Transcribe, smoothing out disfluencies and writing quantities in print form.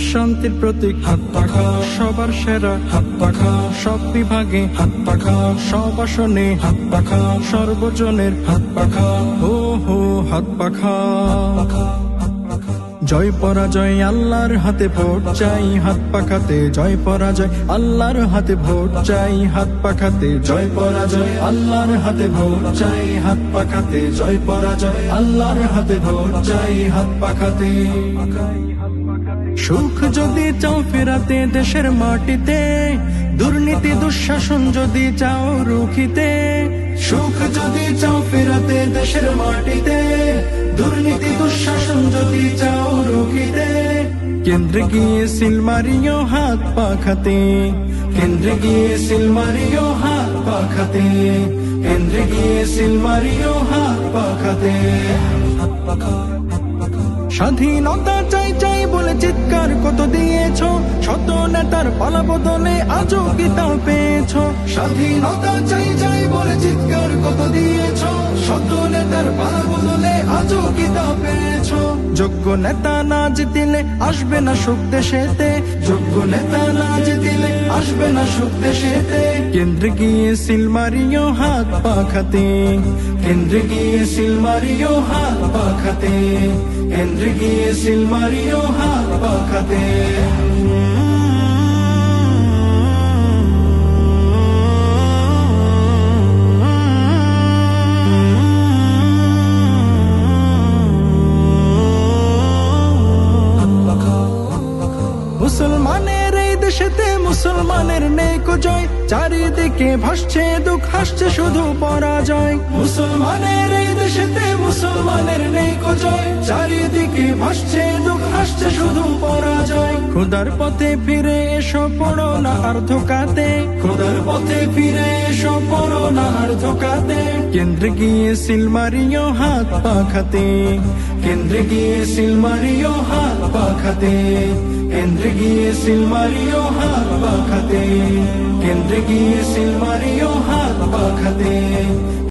শান্তির প্রতীক হাত পাখা, সবার সেরা হাত পাখা, সব বিভাগে হাত পাখা, সব আসনে হাত পাখা, সর্বজনের হাত পাখা, ও হো হাত পাখা। জয় পরাজয় আল্লাহর হাতে, ভোট চাই হাত পাখাতে। জয় পরাজয় আল্লাহর হাতে, ভোট চাই হাত পাখাতে। জয় পরাজয় আল্লাহর হাতে, ভোট চাই হাত পাখাতে। জয় পরাজয় আল্লাহর হাতে, ভোট চাই হাত পাখাতে। সুখ যদি চাও ফেরাতে দেশের মাটিতে, দুর্নীতি দুঃশাসন যদি চাও রুখিতে। সুখ যদি চাও ফেরাতে দেশের মাটিতে, দুর্নীতি দুঃশাসন যদি চাও রুখিতে। কেন্দ্রে গিয়ে সিল মারিও হাত পাখাতে, কেন্দ্রে গিয়ে সিল মারিও হাত পাখাতে। কেন্দ্রে গিয়ে সিল মারিও হাত পাখাতে। স্বাধীনতা চাই চাই বলে চিৎকার কত দিয়েছো, শত নেতার পালা বদলে আজও কি তা পেয়েছো? স্বাধীনতা চাই চাই বলে চিৎকার কত দিয়েছো, শত নেতার পালা বদলে আজও কি তা পেয়েছো? যোগ্য নেতা না জিতিলে আসবে না সুখ দেশেতে, যোগ্য নেতা না জিতিলে আসবে না সুখ দেশেতে। কেন্দ্রে গিয়ে সিল মারিও হাত পাখাতে, কেন্দ্রে গিয়ে সিল মারিও হাত পাখাতে। কেন্দ্রে গিয়ে সিল মারিও হাত পাখাতে। মুসলমানের এই দেশেতে মুসলমানের নেই কো জয়, চারিদিকে ভাসছে দুঃখ হাসছে শুধু পরাজয়। মুসলমানের এই দেশেতে মুসলমানের নেই কো জয়, চারিদিকে ভাসছে দুঃখ হাসছে শুধু পরাজয়। খোদার পথে ফিরে এসো পড়ো না আর ধোকাতে, খোদার পথে ফিরে এসো পড়ো না আর ধোকাতে। কেন্দ্রে গিয়ে সিল মারিও হাত পাখাতে, কেন্দ্রে গিয়ে সিল মারিও হাত পাখাতে। কেন্দ্রে গিয়ে সিল মারিও হাত পাখাতে, কেন্দ্রে গিয়ে সিল মারিও হাত পাখাতে।